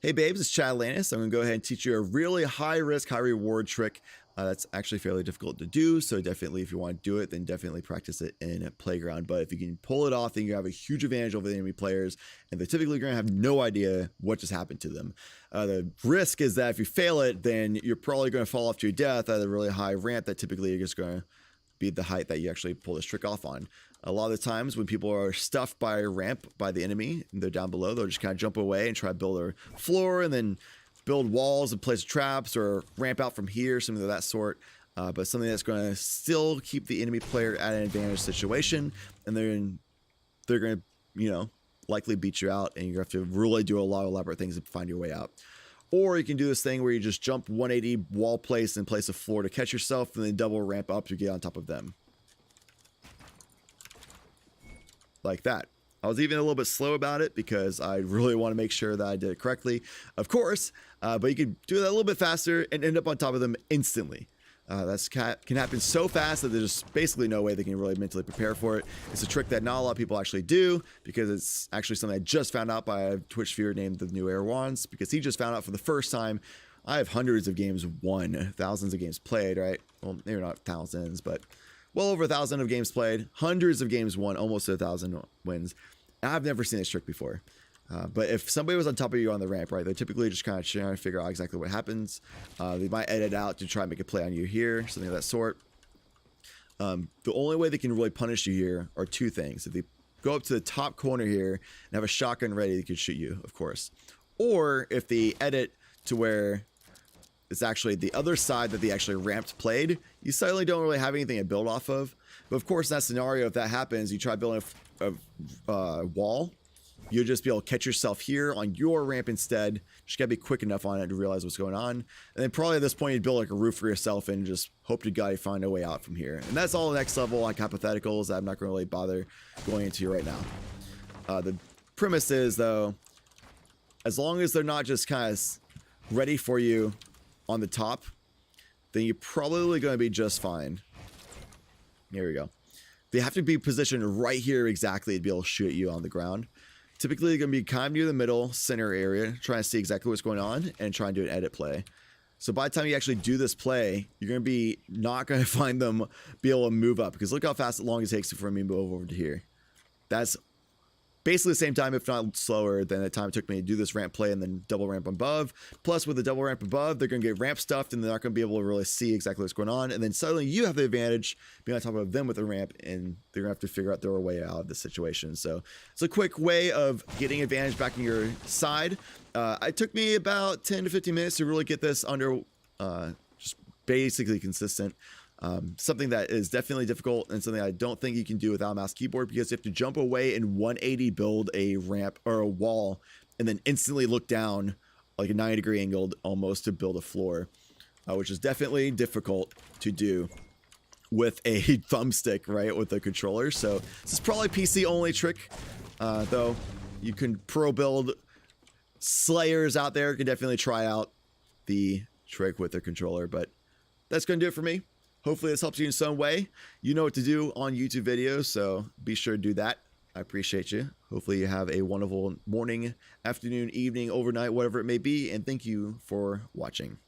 Hey babes, it's Chad Lannis. I'm going to go ahead and teach you a really high risk, high reward trick that's actually fairly difficult to do. So definitely if you want to do it, then definitely practice it in a playground. But if you can pull it off, then you have a huge advantage over the enemy players. And they're typically going to have no idea what just happened to them. The risk is that if you fail it, then you're probably going to fall off to your death at a really high ramp that typically you're just going to be the height that you actually pull this trick off on. A lot of the times when people are stuffed by a ramp by the enemy and they're down below, they'll just kind of jump away and try to build a floor and then build walls and place traps or ramp out from here, something of that sort. But something that's going to still keep the enemy player at an advantage situation, and they're going to, you know, likely beat you out, and you have to really do a lot of elaborate things to find your way out. Or you can do this thing where you just jump 180 wall place and place a floor to catch yourself, and then double ramp up to get on top of them. Like that. I was even a little bit slow about it because I really want to make sure that I did it correctly, of course, but you can do that a little bit faster and end up on top of them instantly. That can happen so fast that there's just basically no way they can really mentally prepare for it. It's a trick that not a lot of people actually do because it's actually something I just found out by a Twitch viewer named The New Air Wands, because he just found out for the first time. I have hundreds of games won, thousands of games played, right? Well, maybe not thousands, but well over 1,000 of games played, hundreds of games won, almost 1,000 wins. I've never seen this trick before. But if somebody was on top of you on the ramp, right, they typically just kind of try to figure out exactly what happens. They might edit out to try and make a play on you here, something of that sort. The only way they can really punish you here are two things. If they go up to the top corner here and have a shotgun ready, they could shoot you, of course. Or if they edit to where it's actually the other side that they actually ramped played, you suddenly don't really have anything to build off of. But of course, in that scenario, if that happens, you try building a wall, you'll just be able to catch yourself here on your ramp instead. Just gotta be quick enough on it to realize what's going on. And then probably at this point, you'd build like a roof for yourself and just hope to God you find a way out from here. And that's all next level, like hypotheticals that I'm not gonna really bother going into right now. The premise is, though, as long as they're not just kind of ready for you on the top, then you're probably going to be just fine. Here we go. They have to be positioned right here exactly to be able to shoot you on the ground. Typically, they're going to be kind of near the middle center area, trying to see exactly what's going on and try and do an edit play. So by the time you actually do this play, you're going to be not going to find them be able to move up, because look how fast long it takes for me to move over to here. That's basically the same time, if not slower, than the time it took me to do this ramp play and then double ramp above. Plus, with the double ramp above, they're going to get ramp stuffed and they're not going to be able to really see exactly what's going on. And then suddenly you have the advantage being on top of them with the ramp, and they're going to have to figure out their way out of the situation. So it's a quick way of getting advantage back on your side. It took me about 10 to 15 minutes to really get this under just basically consistent. Something that is definitely difficult and something I don't think you can do without a mouse keyboard, because you have to jump away and 180 build a ramp or a wall and then instantly look down like a 90-degree angle almost to build a floor, which is definitely difficult to do with a thumbstick, right, with the controller. So this is probably PC only trick, though you can pro build slayers out there can definitely try out the trick with their controller. But that's going to do it for me. Hopefully this helps you in some way. You know what to do on YouTube videos, so be sure to do that. I appreciate you. Hopefully you have a wonderful morning, afternoon, evening, overnight, whatever it may be, and thank you for watching.